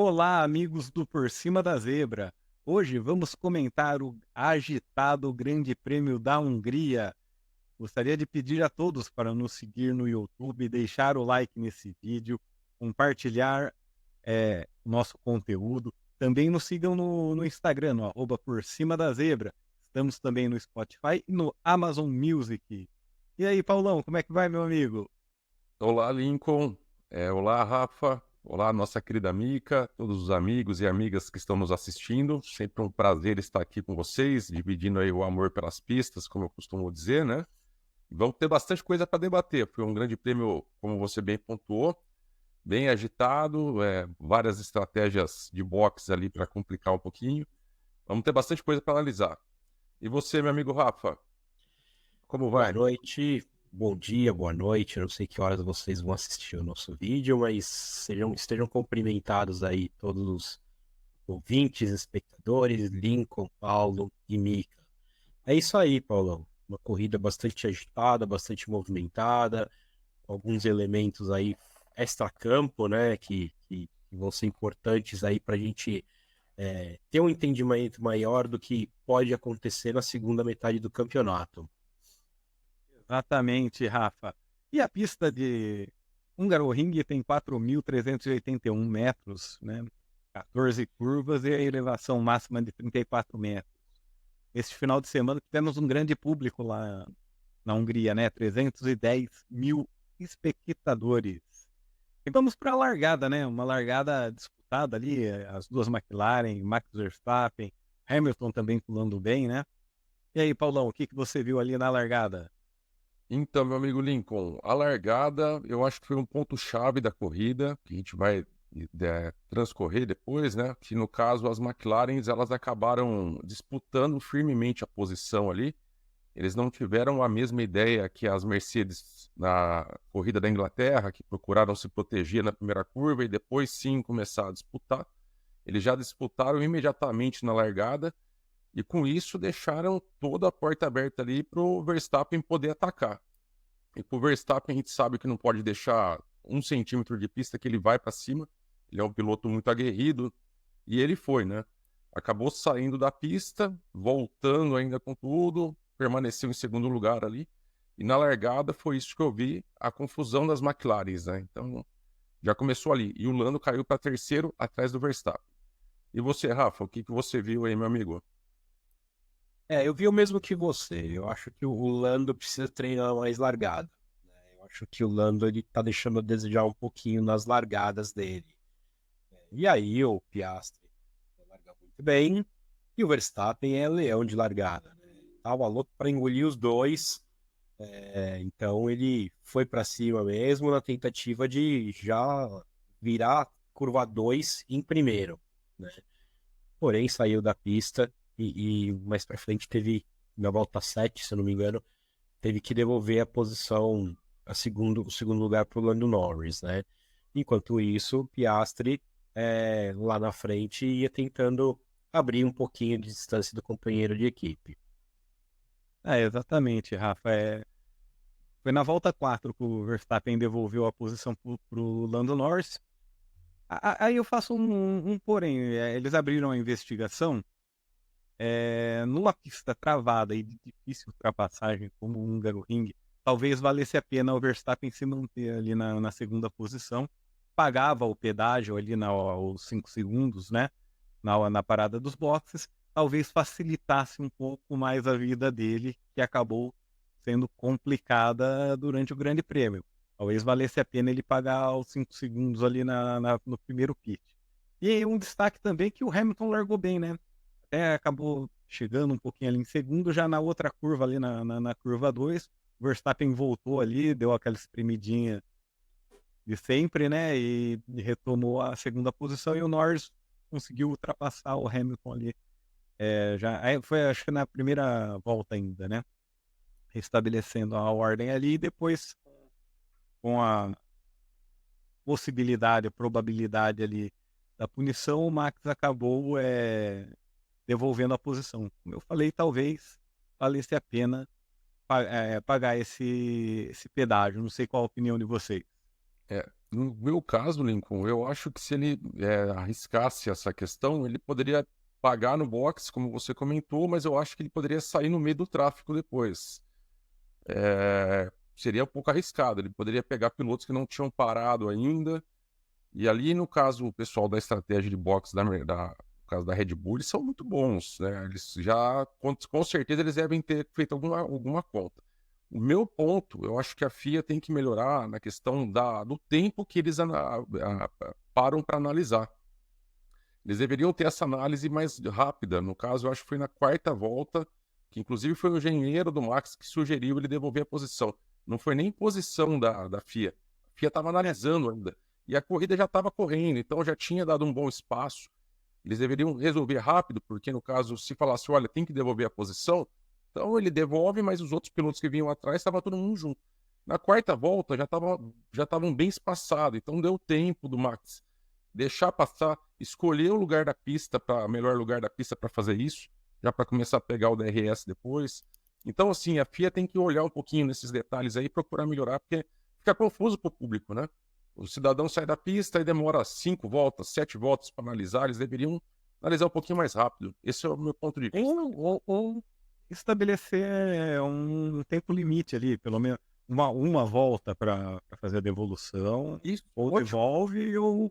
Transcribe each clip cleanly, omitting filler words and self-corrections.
Olá, amigos do Por Cima da Zebra. Hoje vamos comentar o agitado Grande Prêmio da Hungria. Gostaria de pedir a todos para nos seguir no YouTube, deixar o like nesse vídeo, compartilhar o nosso conteúdo. Também nos sigam no Instagram, no Por Cima da Zebra. Estamos também no Spotify e no Amazon Music. E aí, Paulão, como é que vai, meu amigo? Olá, Lincoln. Olá, Rafa. Olá, nossa querida Mica, todos os amigos e amigas que estão nos assistindo. Sempre um prazer estar aqui com vocês, dividindo aí o amor pelas pistas, como eu costumo dizer, né? Vamos ter bastante coisa para debater. Foi um grande prêmio, como você bem pontuou, bem agitado, várias estratégias de boxe ali para complicar um pouquinho. Vamos ter bastante coisa para analisar. E você, meu amigo Rafa, como Boa vai? noite, bom dia, boa noite. Eu não sei que horas vocês vão assistir o nosso vídeo, mas estejam cumprimentados aí todos os ouvintes, espectadores, Lincoln, Paulo e Mica. É isso aí, Paulão. Uma corrida bastante agitada, bastante movimentada, alguns elementos aí extra-campo, né, que vão ser importantes aí para a gente ter um entendimento maior do que pode acontecer na segunda metade do campeonato. Exatamente, Rafa. E a pista de Hungaroring tem 4.381 metros, né? 14 curvas e a elevação máxima de 34 metros. Este final de semana tivemos um grande público lá na Hungria, né? 310 mil espectadores. E vamos para a largada, né? Uma largada disputada ali, as duas McLaren, Max Verstappen, Hamilton também pulando bem, né? E aí, Paulão, o que você viu ali na largada? Então, meu amigo Lincoln, a largada eu acho que foi um ponto-chave da corrida, que a gente vai transcorrer depois, né? Que no caso as McLarens elas acabaram disputando firmemente a posição ali. Eles não tiveram a mesma ideia que as Mercedes na corrida da Inglaterra, que procuraram se proteger na primeira curva e depois sim começar a disputar. Eles já disputaram imediatamente na largada e com isso deixaram toda a porta aberta ali para o Verstappen poder atacar. E para o Verstappen a gente sabe que não pode deixar 1 centímetro de pista que ele vai para cima. Ele é um piloto muito aguerrido e ele foi, né? Acabou saindo da pista, voltando ainda com tudo, permaneceu em segundo lugar ali. E na largada foi isso que eu vi, a confusão das McLarens, né? Então já começou ali. E o Lando caiu para terceiro atrás do Verstappen. E você, Rafa, o que você viu aí, meu amigo? Eu vi o mesmo que você. Eu acho que o Lando precisa treinar mais largada, né? Eu acho que o Lando ele tá deixando a desejar um pouquinho nas largadas dele. E aí o Piastri larga muito bem e o Verstappen é leão de largada, né? Tava louco para engolir os dois. Então ele foi para cima mesmo na tentativa de já virar curva 2 em primeiro, né? Porém saiu da pista e mais para frente teve, na volta 7 se eu não me engano, teve que devolver a posição, o segundo lugar para o Lando Norris, né? Enquanto isso, o Piastri lá na frente ia tentando abrir um pouquinho de distância do companheiro de equipe. Exatamente, Rafa. Foi na volta 4 que o Verstappen devolveu a posição para o Lando Norris. Aí eu faço um porém. Eles abriram a investigação numa pista travada e de difícil ultrapassagem, como o Hungaroring. Talvez valesse a pena o Verstappen se manter ali na segunda posição. Pagava o pedágio ali aos 5 segundos, né? Na parada dos boxes. Talvez facilitasse um pouco mais a vida dele, que acabou sendo complicada durante o Grande Prêmio. Talvez valesse a pena ele pagar os 5 segundos ali no primeiro pit. E aí um destaque também que o Hamilton largou bem, né? Até acabou chegando um pouquinho ali em segundo, já na outra curva ali na curva 2, o Verstappen voltou ali, deu aquela espremidinha de sempre, né? E retomou a segunda posição e o Norris conseguiu ultrapassar o Hamilton ali. Foi acho que na primeira volta ainda, né? Restabelecendo a ordem ali e depois com a possibilidade, a probabilidade ali da punição, o Max acabou devolvendo a posição. Como eu falei, talvez valesse a pena pagar esse pedágio. Não sei qual a opinião de vocês. no meu caso, Lincoln, eu acho que se ele arriscasse essa questão, ele poderia pagar no box, como você comentou, mas eu acho que ele poderia sair no meio do tráfego depois. Seria um pouco arriscado, ele poderia pegar pilotos que não tinham parado ainda, e ali, no caso, o pessoal da estratégia de boxe no caso da Red Bull, eles são muito bons, né? Eles já, com certeza, eles devem ter feito alguma conta. O meu ponto, eu acho que a FIA tem que melhorar na questão do tempo que eles param para analisar. Eles deveriam ter essa análise mais rápida. No caso, eu acho que foi na quarta volta, que inclusive foi o engenheiro do Max que sugeriu ele devolver a posição. Não foi nem posição da FIA. A FIA estava analisando ainda. E a corrida já estava correndo, então já tinha dado um bom espaço. Eles deveriam resolver rápido, porque no caso, se falasse, olha, tem que devolver a posição, então ele devolve, mas os outros pilotos que vinham atrás estava todo mundo junto. Na quarta volta já estavam bem espaçados, então deu tempo do Max deixar passar, escolher o lugar da pista, para melhor lugar da pista para fazer isso, já para começar a pegar o DRS depois. Então, assim, a FIA tem que olhar um pouquinho nesses detalhes aí e procurar melhorar, porque fica confuso para o público, né? O cidadão sai da pista e demora 5 voltas, 7 voltas para analisar, eles deveriam analisar um pouquinho mais rápido. Esse é o meu ponto de vista. Ou estabelecer um tempo limite ali, pelo menos uma volta para fazer a devolução, Isso, ou ótimo. devolve ou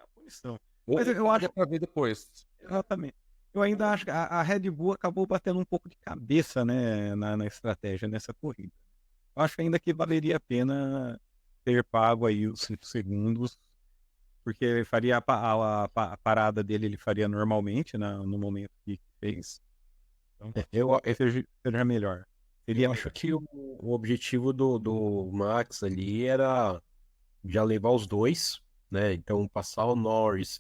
a punição. Mas eu acho para ver depois. exatamente. Eu ainda acho que a Red Bull acabou batendo um pouco de cabeça, né, na estratégia nessa corrida. Eu acho ainda que valeria a pena ter pago aí os 5 segundos, porque faria a parada dele, ele faria normalmente no momento que fez. Então, seja melhor. Eu acho que o objetivo do Max ali era já levar os dois, né? Então passar o Norris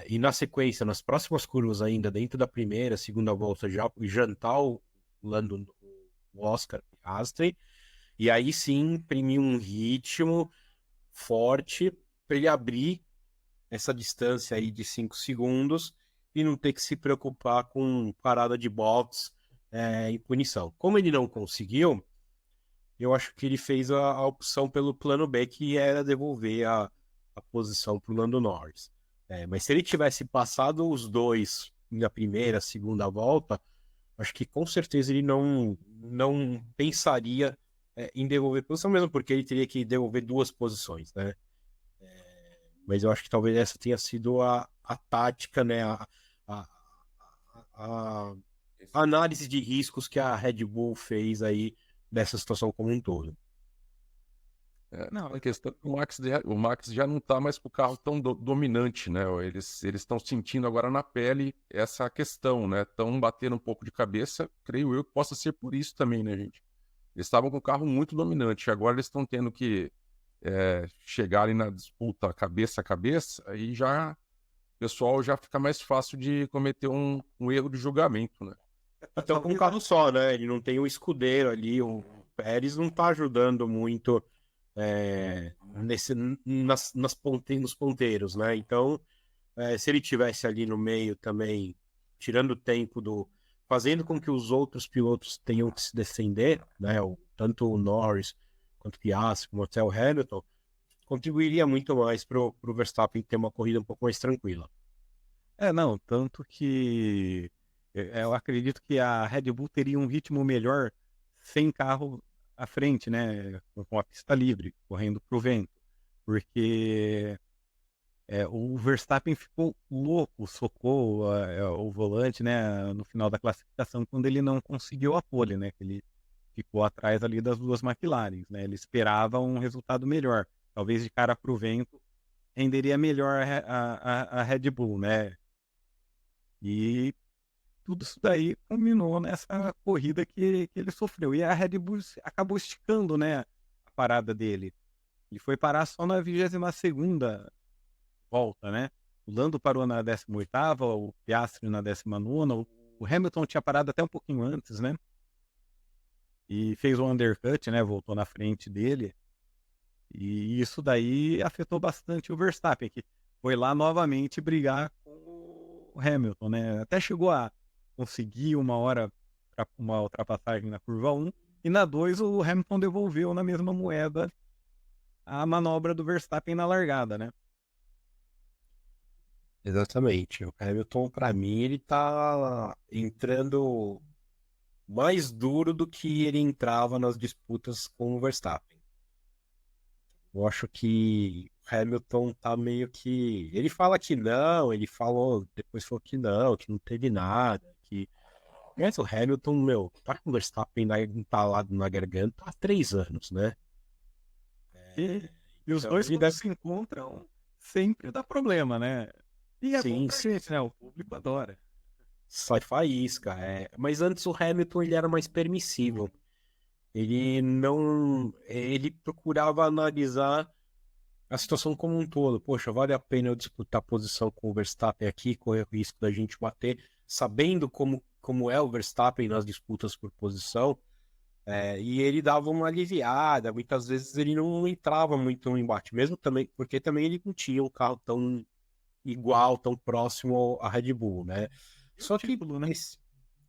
e na sequência, nas próximas curvas ainda, dentro da primeira, segunda volta, já jantar o Lando, o Oscar Piastri, e aí sim imprimir um ritmo forte para ele abrir essa distância aí de 5 segundos e não ter que se preocupar com parada de box em punição. Como ele não conseguiu, eu acho que ele fez a opção pelo plano B, que era devolver a posição para o Lando Norris. Mas se ele tivesse passado os dois na primeira, segunda volta, acho que com certeza ele não pensaria em devolver posição, mesmo porque ele teria que devolver 2 posições, né? Mas eu acho que talvez essa tenha sido a tática, né? A análise de riscos que a Red Bull fez aí dessa situação como um todo. Não, A questão é que o Max já não está mais com o carro tão dominante, né? Eles estão sentindo agora na pele essa questão, né? Estão batendo um pouco de cabeça, creio eu que possa ser por isso também, né, gente? Eles estavam com o carro muito dominante, agora eles estão tendo que chegarem na disputa cabeça a cabeça, aí já o pessoal já fica mais fácil de cometer um erro de julgamento, né? Então, com um carro só, né? Ele não tem o escudeiro ali, o Pérez não tá ajudando muito nos ponteiros, né? Então, se ele tivesse ali no meio também, tirando o tempo fazendo com que os outros pilotos tenham que se defender, né? Tanto o Norris quanto o Piastri, como até o Hamilton, contribuiria muito mais para o Verstappen ter uma corrida um pouco mais tranquila. não, tanto que eu acredito que a Red Bull teria um ritmo melhor sem carro à frente, né, com a pista livre, correndo para o vento, porque o Verstappen ficou louco, socou o volante, né, no final da classificação, quando ele não conseguiu a pole, né, que ele ficou atrás ali das 2 McLaren, né, ele esperava um resultado melhor, talvez de cara para o vento renderia melhor a Red Bull, né, e tudo isso daí culminou nessa corrida que ele sofreu. E a Red Bull acabou esticando, né, a parada dele. Ele foi parar só na 22ª volta, né? O Lando parou na 18ª, o Piastri na 19ª, o Hamilton tinha parado até um pouquinho antes, né? E fez o undercut, né? Voltou na frente dele. E isso daí afetou bastante o Verstappen, que foi lá novamente brigar com o Hamilton, né? Até chegou a conseguir uma ultrapassagem na curva 1, e na 2 o Hamilton devolveu na mesma moeda a manobra do Verstappen na largada, né? Exatamente. O Hamilton, para mim, ele tá entrando mais duro do que ele entrava nas disputas com o Verstappen. Eu acho que o Hamilton tá meio que. Ele fala que não, ele falou, depois falou que não teve nada, que. Mas o Hamilton, meu, tá com o Verstappen entalado na garganta há 3 anos, né? E os Então dois, ele quando deve. se encontram, sempre dá problema, né? E é bom Sim, pra gente, né? O público adora. sai faísca. Mas antes o Hamilton ele era mais permissivo. Ele não. Ele procurava analisar a situação como um todo. Poxa, vale a pena eu disputar posição com o Verstappen aqui, correr o risco da gente bater, sabendo como é o Verstappen nas disputas por posição. E ele dava uma aliviada, muitas vezes ele não entrava muito no embate, mesmo também, porque também ele não tinha um carro tão igual, tão próximo à Red Bull, né? E o Só que título, né?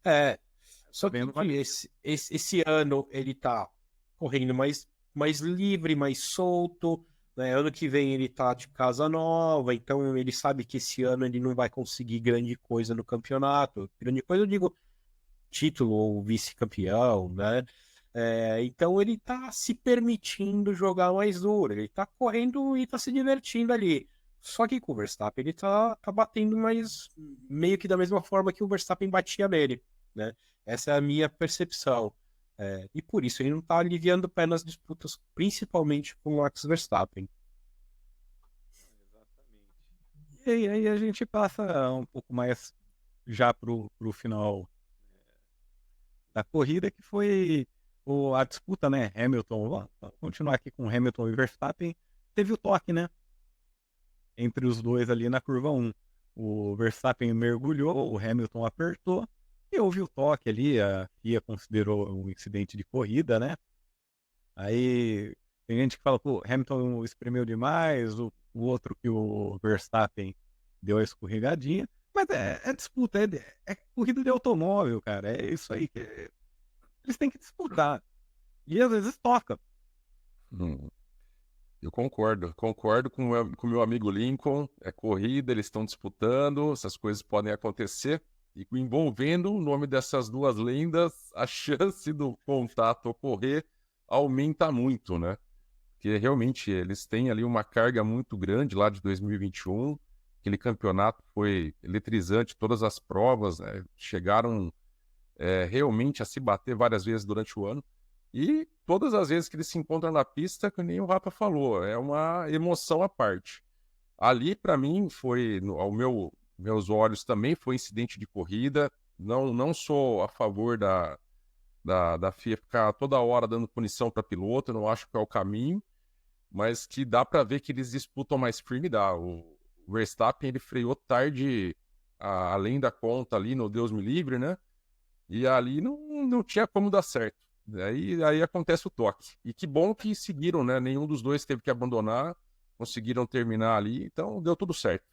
é, Tá só que vendo? Vale. esse ano ele tá correndo mais livre, mais solto, né? Ano que vem ele tá de casa nova, então ele sabe que esse ano ele não vai conseguir grande coisa no campeonato. Grande coisa eu digo título ou vice-campeão, né? Então ele tá se permitindo jogar mais duro, ele tá correndo e tá se divertindo ali. Só que com o Verstappen ele tá batendo mais meio que da mesma forma que o Verstappen batia nele, né? Essa é a minha percepção. E por isso ele não tá aliviando o pé nas disputas, principalmente com o Max Verstappen. Exatamente. E aí a gente passa um pouco mais já pro final da corrida, que foi a disputa, né? Hamilton, vamos continuar aqui com Hamilton e Verstappen. Teve o toque, né? Entre os dois ali na curva 1. O Verstappen mergulhou, o Hamilton apertou e houve o toque ali. A FIA considerou um incidente de corrida, né? Aí tem gente que fala, pô, Hamilton espremeu demais, o outro que o Verstappen deu a escorregadinha. Mas é disputa, é corrida de automóvel, cara. É isso aí que eles têm que disputar. E às vezes toca. Hum, eu concordo com o meu amigo Lincoln. É corrida, eles estão disputando, essas coisas podem acontecer. E envolvendo o nome dessas duas lendas, a chance do contato ocorrer aumenta muito, né? Porque realmente eles têm ali uma carga muito grande lá de 2021. Aquele campeonato foi eletrizante, todas as provas, né, chegaram realmente a se bater várias vezes durante o ano. E todas as vezes que eles se encontram na pista, que nem o Rafa falou, é uma emoção à parte. Ali, para mim, foi, meus olhos também, foi incidente de corrida. Não sou a favor da FIA ficar toda hora dando punição para piloto, não acho que é o caminho, mas que dá para ver que eles disputam mais firme, dá. O Verstappen, ele freou tarde, além da conta ali, no Deus me livre, né? E ali não tinha como dar certo. Aí acontece o toque. E que bom que seguiram, né? Nenhum dos dois teve que abandonar, conseguiram terminar ali, então deu tudo certo.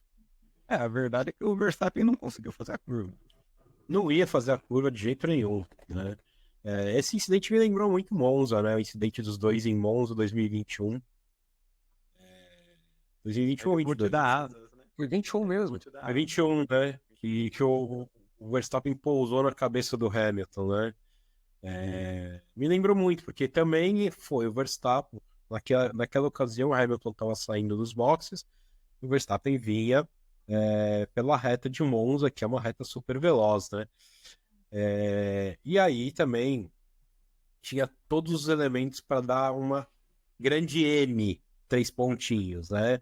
A verdade é que o Verstappen não conseguiu fazer a curva. Não ia fazer a curva de jeito nenhum, né? Esse incidente me lembrou muito Monza, né? O incidente dos dois em Monza 2021. 2021 ou Vou te 22? dar asas, né? Foi 21 Vou mesmo. te dar Foi asas. 21, né? Que o Verstappen pousou na cabeça do Hamilton, né? Me lembrou muito, porque também foi o Verstappen. Naquela ocasião, o Hamilton estava saindo dos boxes, o Verstappen vinha pela reta de Monza, que é uma reta super veloz, né? E aí também tinha todos os elementos para dar uma grande M, 3 pontinhos, né?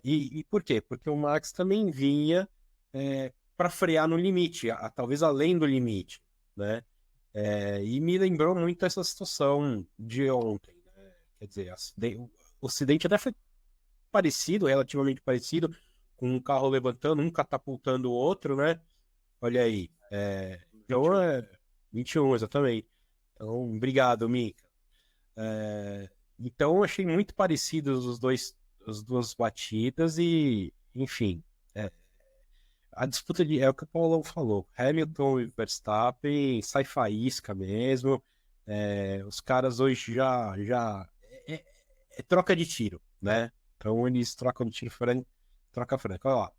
E por quê? Porque o Max também vinha para frear no limite, talvez além do limite, né? E me lembrou muito essa situação de ontem, né? Quer dizer, o acidente até foi parecido, relativamente parecido, com um carro levantando, um catapultando o outro, né? Olha aí. Então, 21, exatamente. Então, obrigado, Mika. Então, eu achei muito parecidos as duas batidas e, enfim, a disputa é o que o Paulão falou. Hamilton e Verstappen sai faísca mesmo. Os caras hoje já é, troca de tiro, né? Então eles trocam de tiro franco, troca franco. Olha lá.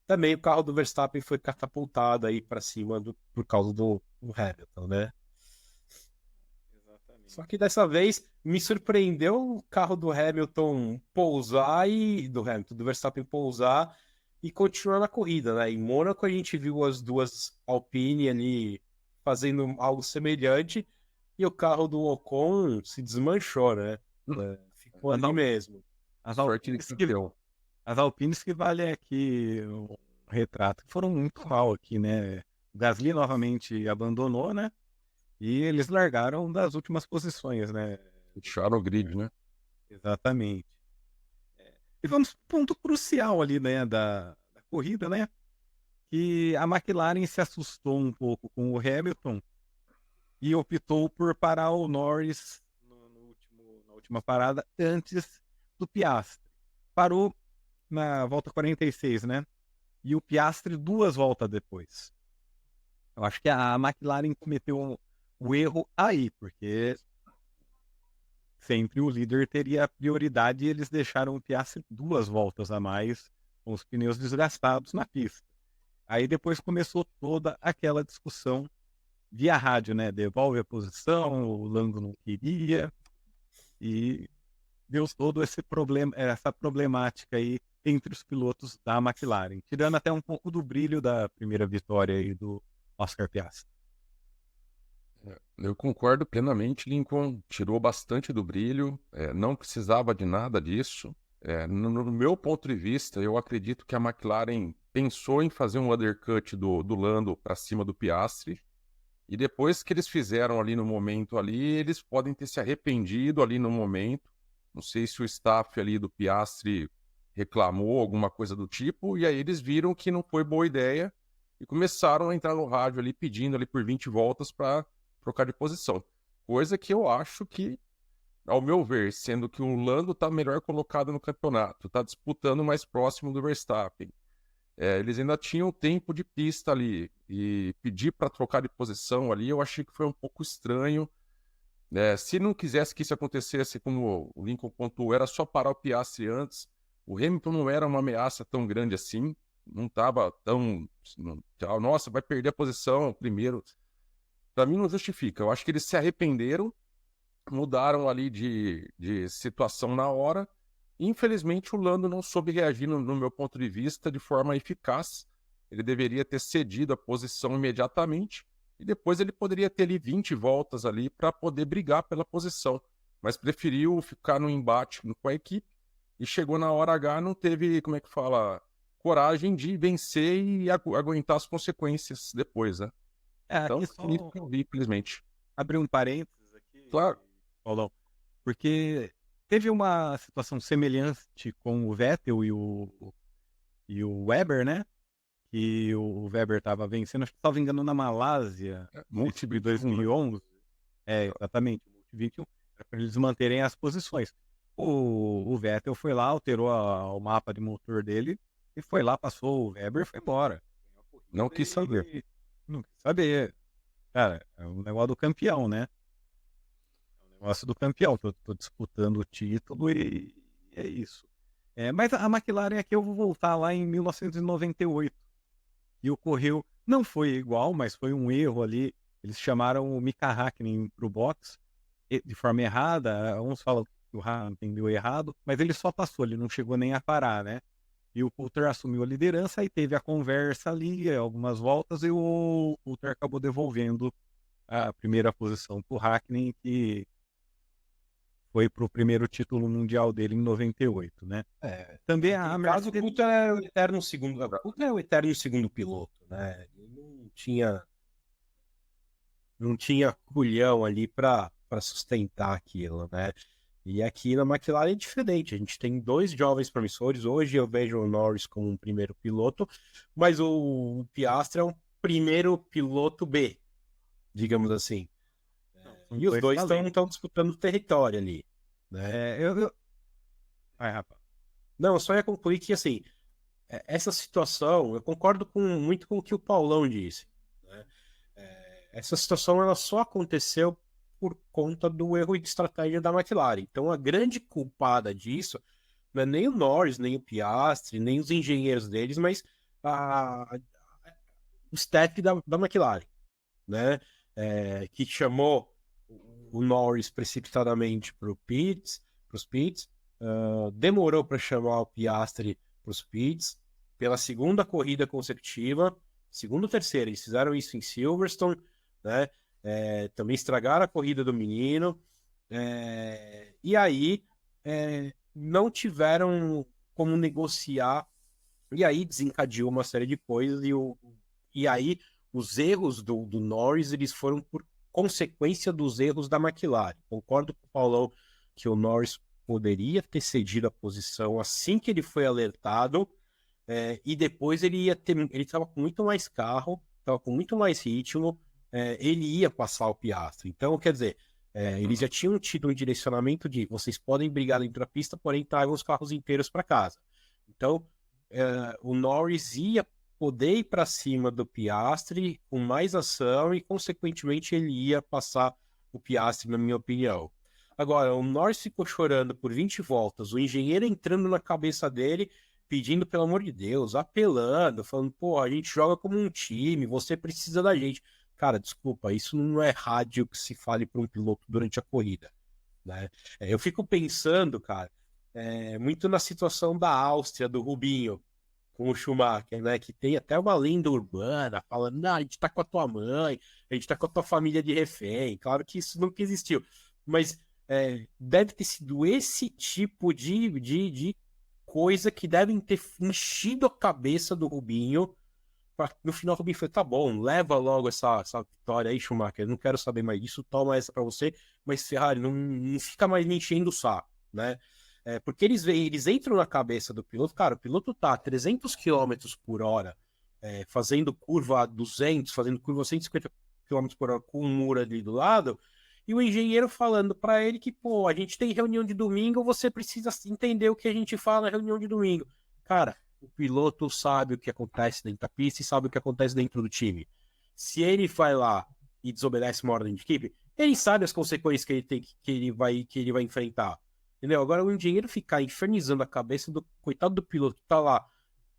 Também o carro do Verstappen foi catapultado aí para cima por causa do Hamilton, né? Só que dessa vez me surpreendeu o carro do Hamilton pousar do Verstappen pousar e continuar na corrida, né? Em Mônaco a gente viu as duas Alpine ali fazendo algo semelhante e o carro do Ocon se desmanchou, né? Ficou ali mesmo. As Sorte de Alpines campeão. as Alpines que valem aqui o retrato, que foram muito mal aqui, né? O Gasly novamente abandonou, né? E eles largaram das últimas posições, né? Fecharam o grid, né? Exatamente. E vamos para um ponto crucial ali, né, da corrida, né? Que a McLaren se assustou um pouco com o Hamilton e optou por parar o Norris na última parada antes do Piastri. Parou na volta 46, né? E o Piastri 2 voltas depois. Eu acho que a McLaren cometeu o erro aí, porque sempre o líder teria prioridade e eles deixaram o Piastri 2 voltas a mais com os pneus desgastados na pista. Aí depois começou toda aquela discussão via rádio, né? Devolve a posição, o Lando não queria e deu todo esse problema, essa problemática aí entre os pilotos da McLaren, tirando até um pouco do brilho da primeira vitória aí do Oscar Piastri. Eu concordo plenamente, Lincoln. Tirou bastante do brilho, não precisava de nada disso. No meu ponto de vista, eu acredito que a McLaren pensou em fazer um undercut do Lando para cima do Piastri. E depois que eles fizeram ali no momento ali, eles podem ter se arrependido ali no momento. Não sei se o staff ali do Piastri reclamou alguma coisa do tipo, e aí eles viram que não foi boa ideia e começaram a entrar no rádio ali pedindo ali por 20 voltas para trocar de posição. Coisa que eu acho que, ao meu ver, sendo que o Lando está melhor colocado no campeonato, está disputando mais próximo do Verstappen. Eles ainda tinham tempo de pista ali e pedir para trocar de posição ali, eu achei que foi um pouco estranho. Se não quisesse que isso acontecesse, como o Lincoln pontuou, era só parar o Piastri antes. O Hamilton não era uma ameaça tão grande assim, não estava tão. Nossa, vai perder a posição primeiro. Para mim não justifica. Eu acho que eles se arrependeram, mudaram ali de situação na hora. Infelizmente, o Lando não soube reagir, no meu ponto de vista, de forma eficaz. Ele deveria ter cedido a posição imediatamente e depois ele poderia ter ali 20 voltas ali para poder brigar pela posição. Mas preferiu ficar no embate com a equipe e chegou na hora H, não teve, como é que fala, coragem de vencer e aguentar as consequências depois, né? Então, Aqui só isso que eu vi, infelizmente. abrir um parênteses aqui, Claro. Paulão, porque teve uma situação semelhante com o Vettel e o Weber, né? Que o Weber estava vencendo, acho que estava engano na Malásia, Multi-21, em 2011. Exatamente, Multi-21, para eles manterem as posições. O Vettel foi lá, alterou o mapa de motor dele e foi lá, passou o Weber e foi embora. Não quis saber. Não quis saber. Cara, é um negócio do campeão, né? É um negócio do campeão. Tô disputando o título e é isso. Mas a McLaren aqui eu vou voltar lá em 1998. E ocorreu, não foi igual, mas foi um erro ali. Eles chamaram o Mika Hakkinen para o box de forma errada. Uns falam que o Hakkinen entendeu errado, mas ele só passou, ele não chegou nem a parar, né? E o Coulter assumiu a liderança e teve a conversa ali, algumas voltas, e o Coulter acabou devolvendo a primeira posição para o Hakkinen, que foi para o primeiro título mundial dele em 98, né? Também a No caso, o Coulter é o eterno segundo. O Coulter é o eterno segundo piloto, né? Ele não tinha culhão ali para sustentar aquilo, né? E aqui na McLaren é diferente. A gente tem dois jovens promissores. Hoje eu vejo o Norris como um primeiro piloto, mas o Piastri é um primeiro piloto B, digamos assim. E os dois estão disputando território ali, né? Vai, rapaz. Não, eu só ia concluir que, assim, essa situação, eu concordo muito com o que o Paulão disse, né? Essa situação, ela só aconteceu por conta do erro de estratégia da McLaren. Então a grande culpada disso não é nem o Norris, nem o Piastri, nem os engenheiros deles, mas o staff da McLaren, né? Que chamou o Norris precipitadamente para os pits, demorou para chamar o Piastri para os pits, pela segunda corrida consecutiva, segunda ou terceira, eles fizeram isso em Silverstone, né? Também estragaram a corrida do menino, e aí não tiveram como negociar, e aí desencadeou uma série de coisas, e aí os erros do Norris, eles foram por consequência dos erros da McLaren. Concordo com o Paulão que o Norris poderia ter cedido a posição assim que ele foi alertado, e depois ele estava com muito mais carro, estava com muito mais ritmo, ele ia passar o Piastri. Então, quer dizer, eles já tinham tido um direcionamento de vocês podem brigar dentro da pista, porém tragam os carros inteiros para casa. Então, o Norris ia poder ir para cima do Piastri com mais ação e, consequentemente, ele ia passar o Piastri, na minha opinião. Agora, o Norris ficou chorando por 20 voltas, o engenheiro entrando na cabeça dele, pedindo pelo amor de Deus, apelando, falando, pô, a gente joga como um time, você precisa da gente. Cara, desculpa, isso não é rádio que se fale para um piloto durante a corrida, né? Eu fico pensando, cara, muito na situação da Áustria, do Rubinho, com o Schumacher, né? Que tem até uma lenda urbana falando, não, a gente tá com a tua mãe, a gente tá com a tua família de refém. Claro que isso nunca existiu, mas deve ter sido esse tipo de coisa que devem ter enchido a cabeça do Rubinho. No final, o Rubinho falou, tá bom, leva logo essa vitória aí, Schumacher, não quero saber mais disso, toma essa pra você, mas Ferrari, não fica mais me enchendo o saco, né? Porque eles entram na cabeça do piloto, cara, o piloto tá a 300 km por hora, fazendo curva a 200, fazendo curva a 150 km por hora com um muro ali do lado, e o engenheiro falando para ele que, pô, a gente tem reunião de domingo, você precisa entender o que a gente fala na reunião de domingo. Cara, o piloto sabe o que acontece dentro da pista e sabe o que acontece dentro do time. Se ele vai lá e desobedece uma ordem de equipe, ele sabe as consequências que ele vai enfrentar. Entendeu? Agora, o engenheiro ficar infernizando a cabeça do coitado do piloto que tá lá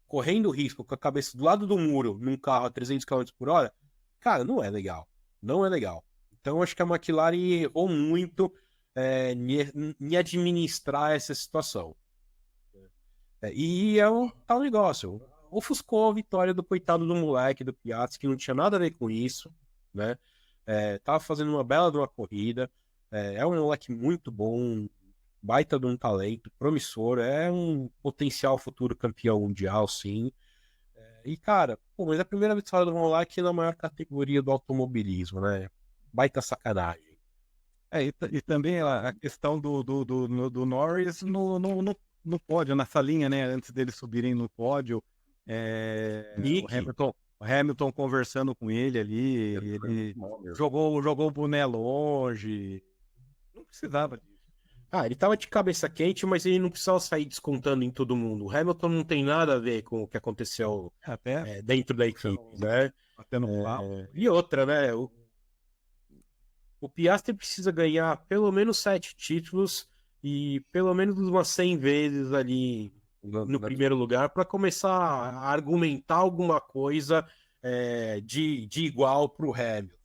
correndo risco com a cabeça do lado do muro num carro a 300 km por hora, cara, não é legal. Não é legal. Então, acho que a McLaren errou muito em administrar essa situação. E é um tal negócio. Ofuscou a vitória do coitado do moleque, do Piastri, que não tinha nada a ver com isso, né? Tava fazendo uma bela de uma corrida. É um moleque muito bom, baita de um talento, promissor, é um potencial futuro campeão mundial, sim. E, cara, mas é a primeira vitória do moleque na maior categoria do automobilismo, né? Baita sacanagem. E também a questão do Norris no pódio, na salinha, né? Antes deles subirem no pódio, o Hamilton conversando com ele ali, ele jogou o boné longe, não precisava disso. Ele tava de cabeça quente, mas ele não precisava sair descontando em todo mundo. O Hamilton não tem nada a ver com o que aconteceu dentro da equipe, né? E outra, né? O Piastri precisa ganhar pelo menos 7 títulos e pelo menos umas 100 vezes ali no primeiro lugar para começar a argumentar alguma coisa de igual para o Hamilton.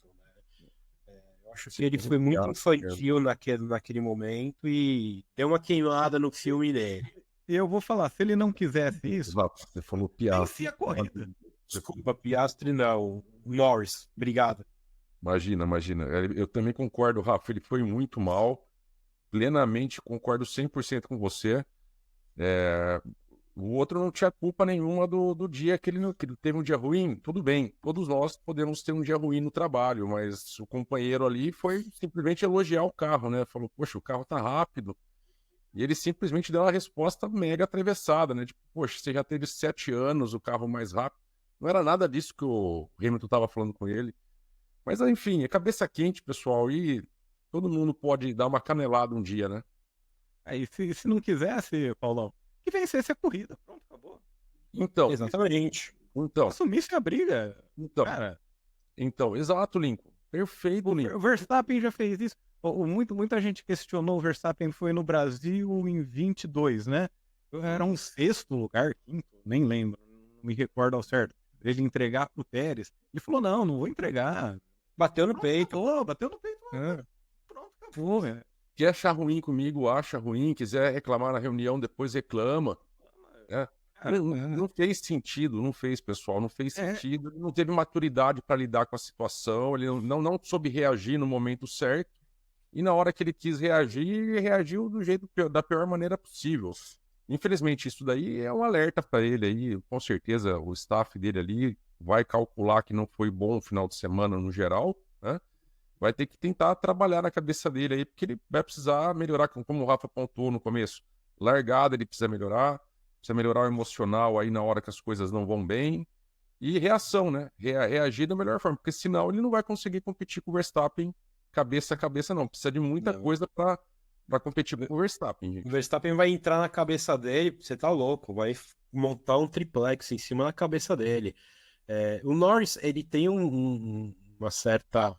Né? Eu acho que ele foi muito infantil naquele momento e deu uma queimada no filme dele. E eu vou falar, se ele não quisesse isso... Você falou Piastri. A corrida. Desculpa, Piastri não. Norris, obrigado. Imagina. Eu também concordo, Rafa, ele foi muito mal. Plenamente concordo 100% com você. O outro não tinha culpa nenhuma do dia que ele teve um dia ruim. Tudo bem, todos nós podemos ter um dia ruim no trabalho, mas o companheiro ali foi simplesmente elogiar o carro, né? Falou, poxa, o carro tá rápido. E ele simplesmente deu uma resposta mega atravessada, né? Tipo, poxa, você já teve 7 anos, o carro mais rápido. Não era nada disso que o Hamilton estava falando com ele. Mas, enfim, é cabeça quente, pessoal, e todo mundo pode dar uma canelada um dia, né? Aí, se não quisesse, Paulão, que vencesse a corrida. Pronto, acabou. Então, exatamente. Então, assumisse a briga. Então, cara. Então, exato, Lincoln. Perfeito, Lincoln. O Verstappen já fez isso. Muita gente questionou o Verstappen foi no Brasil em 22, né? Era um sexto lugar, quinto, nem lembro, não me recordo ao certo. Ele entregar pro Pérez. Ele falou: não vou entregar. Bateu no peito. Bateu no peito. É. Pronto, acabou, velho. Quer achar ruim comigo, acha ruim. Quiser reclamar na reunião, depois reclama. Né? Não fez sentido, não fez, pessoal. Não fez sentido. Ele não teve maturidade para lidar com a situação. Ele não soube reagir no momento certo. E na hora que ele quis reagir, ele reagiu da pior maneira possível. Infelizmente, isso daí é um alerta para ele aí. Com certeza, o staff dele ali vai calcular que não foi bom o final de semana no geral, né? Vai ter que tentar trabalhar na cabeça dele aí, porque ele vai precisar melhorar, como o Rafa pontuou no começo. Largada ele precisa melhorar o emocional aí na hora que as coisas não vão bem. E reação, né? Reagir da melhor forma, porque senão ele não vai conseguir competir com o Verstappen cabeça a cabeça, não. Precisa de muita coisa para competir com o Verstappen, gente. O Verstappen vai entrar na cabeça dele, você tá louco, vai montar um triplex em cima da cabeça dele. O Norris, ele tem uma certa...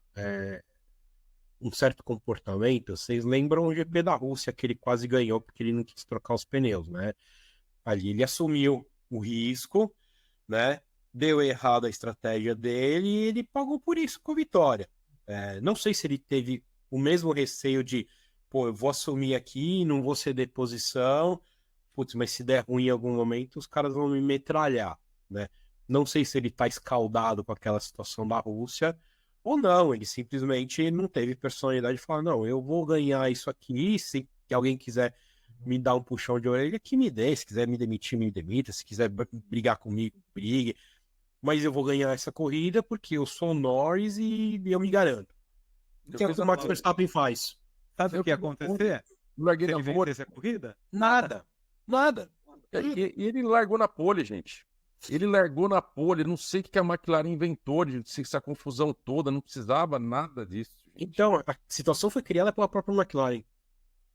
um certo comportamento. Vocês lembram o GP da Rússia, que ele quase ganhou porque ele não quis trocar os pneus, né? Ali ele assumiu o risco, né? Deu errado a estratégia dele e ele pagou por isso com a vitória. Não sei se ele teve o mesmo receio de, eu vou assumir aqui, não vou ceder posição, putz, mas se der ruim em algum momento, os caras vão me metralhar, né? Não sei se ele tá escaldado com aquela situação da Rússia, ou não, ele simplesmente não teve personalidade de falar, não, eu vou ganhar isso aqui, se alguém quiser me dar um puxão de orelha, que me dê, se quiser me demitir, me demita, se quiser brigar comigo, brigue, mas eu vou ganhar essa corrida porque eu sou o Norris e eu me garanto. O que o Max Verstappen faz? Sabe o que ia acontecer? Larguei Se na ele pole. vencesse a corrida? Nada. E ele largou na pole, gente. Ele largou na pole. Não sei o que a McLaren inventou de essa confusão toda. Não precisava nada disso. Gente. Então, a situação foi criada pela própria McLaren.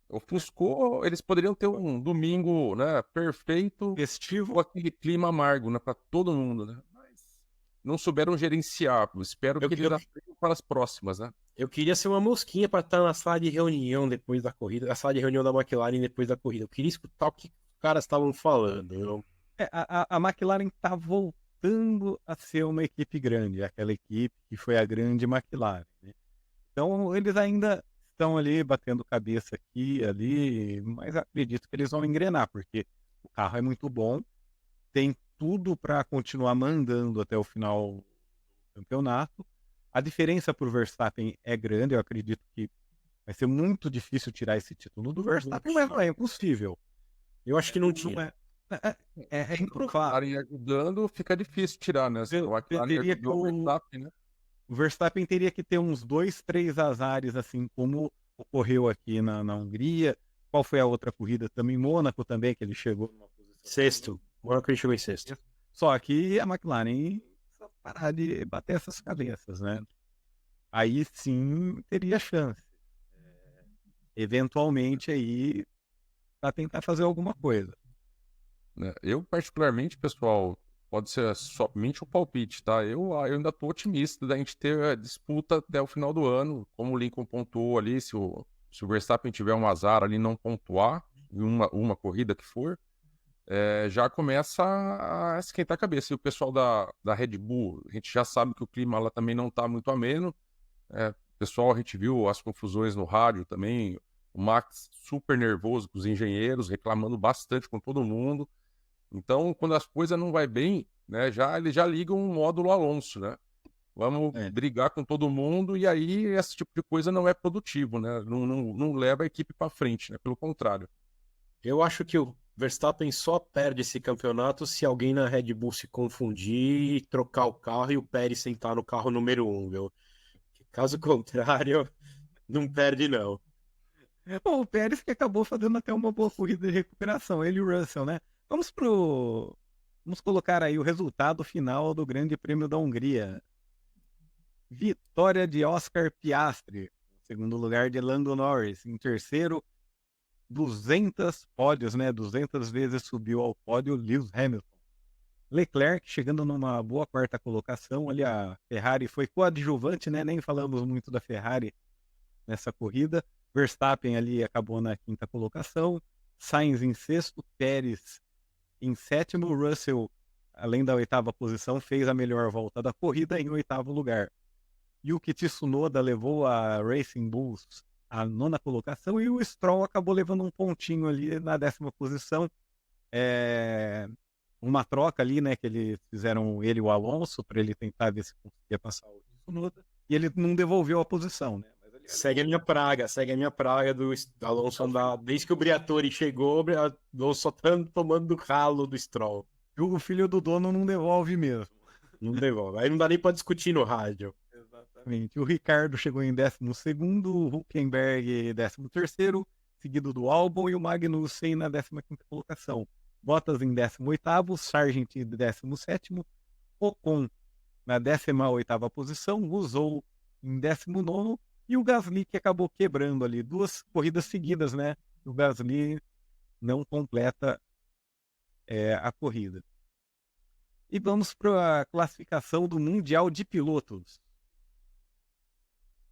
Ofuscou, eles poderiam ter um domingo, né, perfeito, Festivo. com aquele clima amargo, né, para todo mundo, né? Mas não souberam gerenciar. Espero que eles aprendam para as próximas, né? Eu queria ser uma mosquinha para estar na sala de reunião depois da corrida, na sala de reunião da McLaren depois da corrida. Eu queria escutar o que os caras estavam falando. A McLaren está voltando a ser uma equipe grande, aquela equipe que foi a grande McLaren, né? Então eles ainda estão ali batendo cabeça aqui e ali, mas acredito que eles vão engrenar, porque o carro é muito bom, tem tudo para continuar mandando até o final do campeonato. A diferença para o Verstappen é grande, eu acredito que vai ser muito difícil tirar esse título do Verstappen, mas não é impossível. Eu acho que não tinha. É improvável. McLaren ajudando, fica difícil tirar, né? O McLaren ajudou o Verstappen, né? O Verstappen teria que ter uns 2, 3 azares, assim como ocorreu aqui na Hungria. Qual foi a outra corrida? Também Mônaco também, que ele chegou numa posição... Sexto. Mônaco ele chegou em sexto. Só que a McLaren só parar de bater essas cabeças, né? Aí sim teria chance. Eventualmente aí para tentar fazer alguma coisa. Eu particularmente, pessoal, pode ser somente um palpite, tá? Eu ainda tô otimista da gente ter a disputa até o final do ano, como o Lincoln pontuou ali, se o Verstappen tiver um azar ali não pontuar em uma corrida que for, já começa a esquentar a cabeça. E o pessoal da Red Bull, a gente já sabe que o clima lá também não tá muito ameno. Pessoal, a gente viu as confusões no rádio também, o Max super nervoso com os engenheiros, reclamando bastante com todo mundo. Então, quando as coisas não vai bem, né, eles já ligam um módulo Alonso, né? Vamos brigar com todo mundo e aí esse tipo de coisa não é produtivo, né? Não leva a equipe para frente, né? Pelo contrário. Eu acho que o Verstappen só perde esse campeonato se alguém na Red Bull se confundir, trocar o carro e o Pérez sentar no carro número 1, viu? Caso contrário, não perde não. Bom, o Pérez que acabou fazendo até uma boa corrida de recuperação, ele e o Russell, né? Vamos colocar aí o resultado final do Grande Prêmio da Hungria. Vitória de Oscar Piastri, em segundo lugar de Lando Norris, em terceiro, 200 pódios, né? 200 vezes subiu ao pódio Lewis Hamilton. Leclerc chegando numa boa quarta colocação, ali a Ferrari foi coadjuvante, né? Nem falamos muito da Ferrari nessa corrida. Verstappen ali acabou na 5ª colocação, Sainz em 6º, Pérez em 7º, Russell, além da 8ª posição, fez a melhor volta da corrida em 8º lugar. Yuki Tsunoda levou a Racing Bulls à 9ª colocação e o Stroll acabou levando um pontinho ali na 10ª posição. Uma troca ali, né, que eles fizeram ele e o Alonso para ele tentar ver se conseguia passar o Tsunoda, e ele não devolveu a posição, né? Mas ele... Segue a minha praga do Alonso andar. Desde que o Briatore chegou, o Alonso só tá tomando ralo do Stroll. O filho do dono não devolve mesmo. Não devolve. Aí não dá nem pra discutir no rádio. Exatamente. O Ricardo chegou em 12º, o Hülkenberg 13º, seguido do Albon, e o Magnussen na 15ª colocação. Bottas em 18º, Sargent em 17º, Ocon na 18ª posição, o Zhou em 19º, e o Gasly, que acabou quebrando ali 2 corridas seguidas, né? O Gasly não completa a corrida. E vamos para a classificação do Mundial de Pilotos.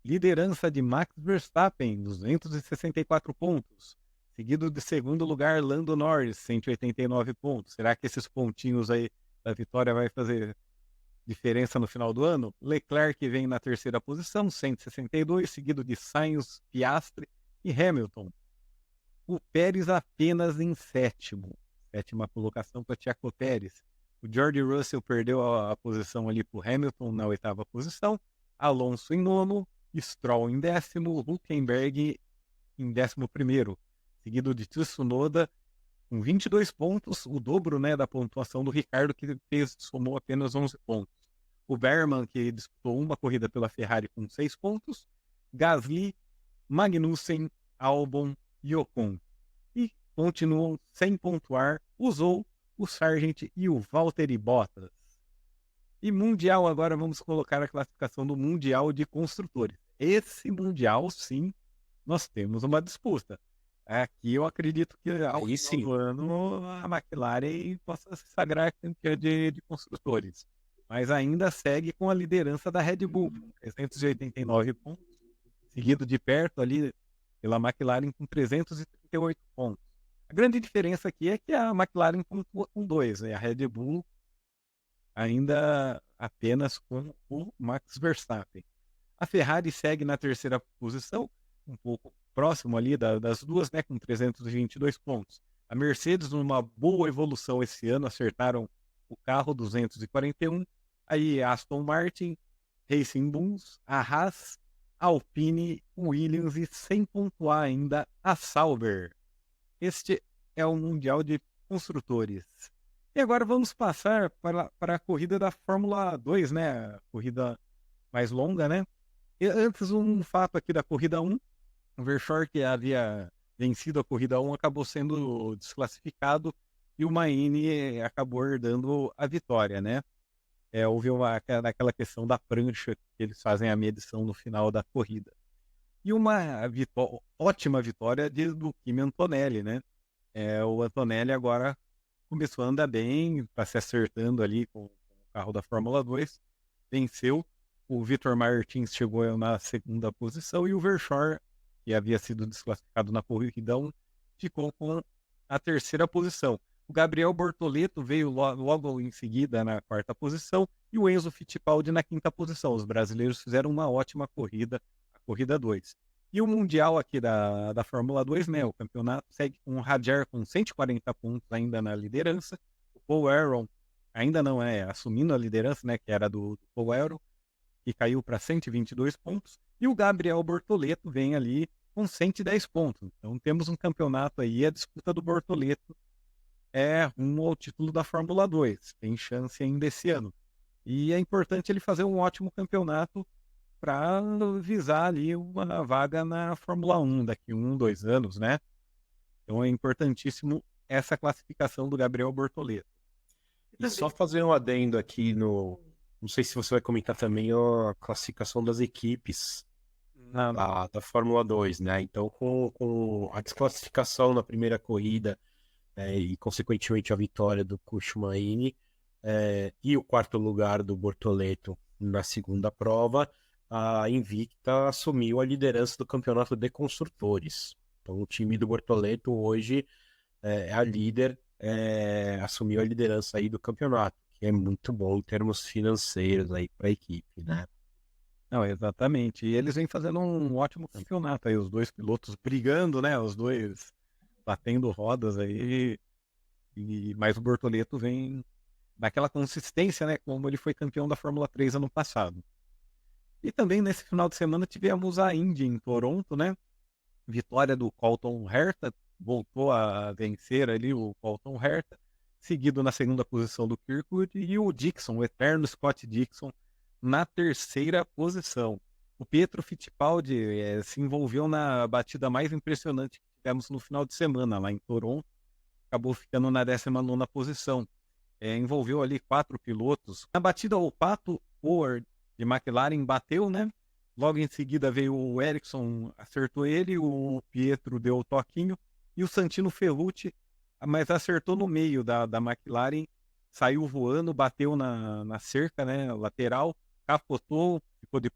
Liderança de Max Verstappen, 264 pontos. Seguido de segundo lugar, Lando Norris, 189 pontos. Será que esses pontinhos aí da vitória vai fazer diferença no final do ano? Leclerc vem na 3ª posição, 162, seguido de Sainz, Piastri e Hamilton. O Pérez apenas em 7º. 7ª colocação para Checo Pérez. O George Russell perdeu a posição ali para o Hamilton na 8ª posição. Alonso em 9º, Stroll em 10º, Hülkenberg em 11º. Seguido de Tsunoda com 22 pontos, o dobro, né, da pontuação do Ricardo, que somou apenas 11 pontos. O Berman, que disputou uma corrida pela Ferrari com 6 pontos. Gasly, Magnussen, Albon e Ocon. E continuam sem pontuar o Zhou, o Sargent e o Valtteri Bottas. E Mundial, agora vamos colocar a classificação do Mundial de Construtores. Esse Mundial, sim, nós temos uma disputa. Aqui eu acredito que ao final do ano a McLaren possa se sagrar campeã de construtores. Mas ainda segue com a liderança da Red Bull, 389 pontos, seguido de perto ali pela McLaren com 338 pontos. A grande diferença aqui é que a McLaren pontua com 2, né? A Red Bull ainda apenas com o Max Verstappen. A Ferrari segue na 3ª posição, um pouco próximo ali das duas, né, com 322 pontos. A Mercedes, numa boa evolução esse ano, acertaram o carro 241. Aí Aston Martin, Racing Bulls, a Haas, Alpine, Williams e sem pontuar ainda a Sauber. Este é o Mundial de Construtores. E agora vamos passar para a corrida da Fórmula 2, né? A corrida mais longa, né? E antes, um fato aqui da corrida 1. O Verschoor, que havia vencido a corrida 1, acabou sendo desclassificado e o Maini acabou herdando a vitória, né? Houve aquela questão da prancha que eles fazem a medição no final da corrida. E uma ótima vitória do Kimi Antonelli, né? O Antonelli agora começou a andar bem, está se acertando ali com o carro da Fórmula 2, venceu. O Vitor Martins chegou na 2ª posição e o Verschoor, que havia sido desclassificado na corrida 1, ficou com a 3ª posição. O Gabriel Bortoleto veio logo em seguida na 4ª posição e o Enzo Fittipaldi na 5ª posição. Os brasileiros fizeram uma ótima corrida, a corrida 2. E o Mundial aqui da Fórmula 2, né, o campeonato, segue com o Hadjar com 140 pontos ainda na liderança. O Paul Aron ainda não assumindo a liderança, né, que era do Paul Aron, que caiu para 122 pontos. E o Gabriel Bortoleto vem ali com 110 pontos. Então temos um campeonato aí, a disputa do Bortoleto rumo ao título da Fórmula 2. Tem chance ainda esse ano. E é importante ele fazer um ótimo campeonato para visar ali uma vaga na Fórmula 1 daqui 2 anos, né? Então é importantíssimo essa classificação do Gabriel Bortoleto. E só fazer um adendo aqui no... Não sei se você vai comentar também a classificação das equipes da Fórmula 2, né? Então, com a desclassificação na primeira corrida e, consequentemente, a vitória do Kushmaini e o 4º lugar do Bortoleto na segunda prova, a Invicta assumiu a liderança do campeonato de construtores. Então, o time do Bortoleto hoje é a líder, assumiu a liderança aí do campeonato, que é muito bom em termos financeiros aí para a equipe, né? Não, exatamente. E eles vêm fazendo um ótimo campeonato aí, os dois pilotos brigando, né? Os dois batendo rodas aí. Mas o Bortoleto vem naquela consistência, né? Como ele foi campeão da Fórmula 3 ano passado. E também nesse final de semana tivemos a Indy em Toronto, né? Vitória do Colton Herta, voltou a vencer ali o Colton Herta, seguido na segunda posição do Kirkwood e o Dixon, o eterno Scott Dixon, na terceira posição. O Pietro Fittipaldi se envolveu na batida mais impressionante que tivemos no final de semana lá em Toronto, acabou ficando na 19ª posição. Envolveu ali 4 pilotos. Na batida, o Pato Howard de McLaren bateu, né? Logo em seguida veio o Ericsson, acertou ele, o Pietro deu o toquinho, e o Santino Ferrucci, mas acertou no meio da McLaren, saiu voando, bateu na cerca, né, lateral, capotou, ficou de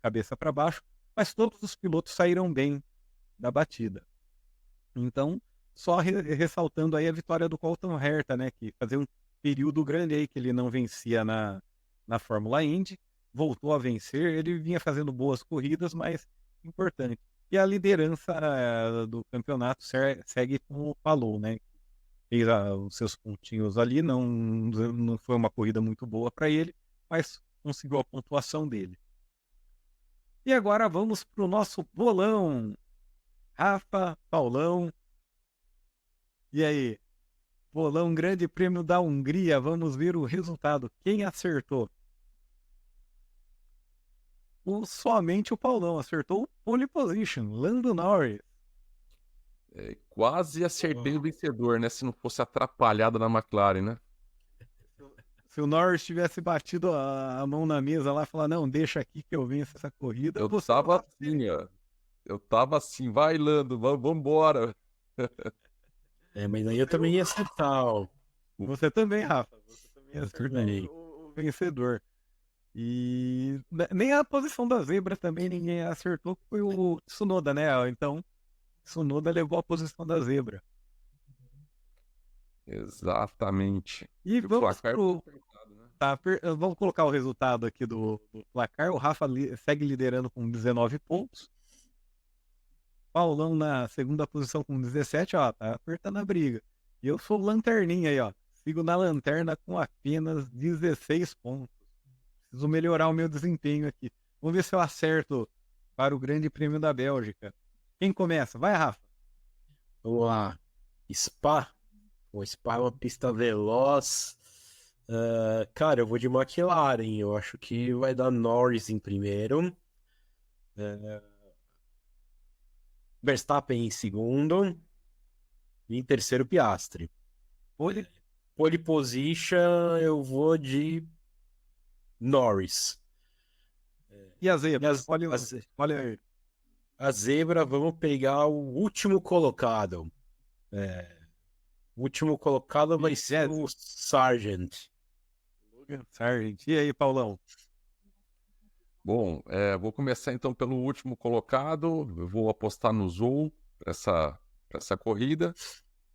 cabeça para baixo, mas todos os pilotos saíram bem da batida. Então, só ressaltando aí a vitória do Colton Herta, né, que fazia um período grande aí que ele não vencia na Fórmula Indy, voltou a vencer, ele vinha fazendo boas corridas, mas importante. E a liderança do campeonato segue com o Palou, né? Fez os seus pontinhos ali, não foi uma corrida muito boa para ele, mas conseguiu a pontuação dele. E agora vamos para o nosso bolão. Rafa, Paulão. E aí? Bolão Grande Prêmio da Hungria. Vamos ver o resultado. Quem acertou? Somente o Paulão acertou o pole position, Lando Norris. Quase acertei o vencedor, né? Se não fosse atrapalhada na McLaren, né? Se o Norris tivesse batido a mão na mesa lá e falar, não, deixa aqui que eu venço essa corrida. Eu tava assim, ó. Eu tava assim, vai, Lando, vambora. Mas aí eu também ia acertar, ó. Você também, Rafa. Você também acertou o vencedor. E nem a posição da zebra também ninguém acertou, foi o Tsunoda, né? Então, Tsunoda levou a posição da zebra. Exatamente. E vamos pro... né? Tá, vamos colocar o resultado aqui do placar. O Rafa segue liderando com 19 pontos. Paulão na segunda posição com 17, ó, tá apertando a briga. E eu sou lanterninha aí, ó. Sigo na lanterna com apenas 16 pontos. Preciso melhorar o meu desempenho aqui. Vamos ver se eu acerto para o Grande Prêmio da Bélgica. Quem começa? Vai, Rafa. Vamos lá. Spa. O Spa é uma pista veloz. Cara, eu vou de McLaren. Eu acho que vai dar Norris em primeiro. Verstappen em segundo. E em terceiro, Piastri. Pole position, eu vou de Norris. E a zebra? Olha aí. A zebra, vamos pegar o último colocado. O último colocado vai ser o Sargent. Sargent. E aí, Paulão? Bom, vou começar então pelo último colocado. Eu vou apostar no Zou para essa corrida.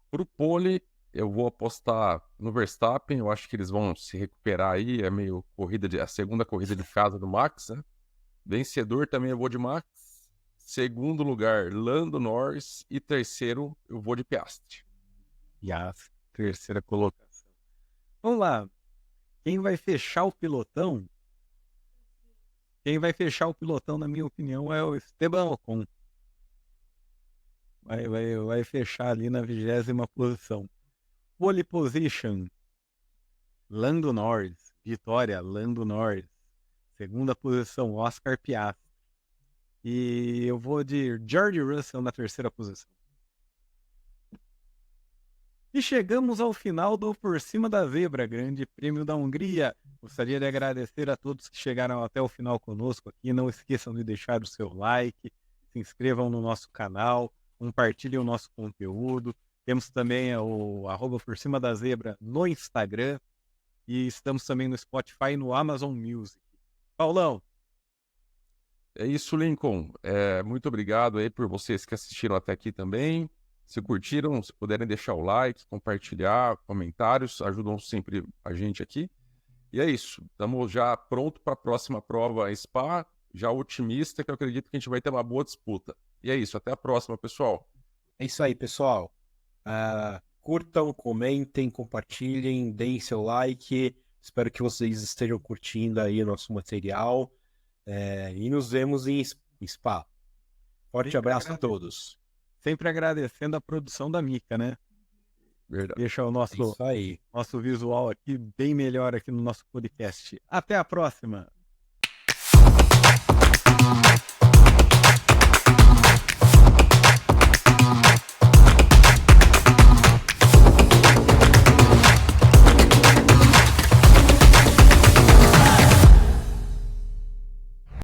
Para o pole, eu vou apostar no Verstappen. Eu acho que eles vão se recuperar aí. É meio a segunda corrida de casa do Max, né? Vencedor também eu vou de Max. Segundo lugar, Lando Norris. E terceiro, eu vou de Piastri. E a terceira colocação. Vamos lá. Quem vai fechar o pilotão? Quem vai fechar o pilotão, na minha opinião, é o Esteban Ocon. Vai fechar ali na 20ª posição. Pole position, Lando Norris. Vitória, Lando Norris. Segunda posição, Oscar Piastri. E eu vou de George Russell na terceira posição. E chegamos ao final do Por Cima da Zebra, Grande Prêmio da Hungria. Gostaria de agradecer a todos que chegaram até o final conosco aqui. Não esqueçam de deixar o seu like, se inscrevam no nosso canal, compartilhem o nosso conteúdo. Temos também o @Por Cima da Zebra no Instagram e estamos também no Spotify e no Amazon Music. Paulão, É isso, Lincoln. Muito obrigado aí por vocês que assistiram até aqui também. Se curtiram, se puderem deixar o like, compartilhar, comentários, ajudam sempre a gente aqui. E é isso. Estamos já pronto para a próxima prova Spa, já otimista, que eu acredito que a gente vai ter uma boa disputa. E é isso. Até a próxima, pessoal. É isso aí, pessoal. Curtam, comentem, compartilhem, deem seu like. Espero que vocês estejam curtindo aí o nosso material. E nos vemos em Spa. Forte abraço a todos. Sempre agradecendo a produção da Mica, né? Verdade. Deixa o É isso aí. nosso visual aqui bem melhor aqui no nosso podcast. Até a próxima!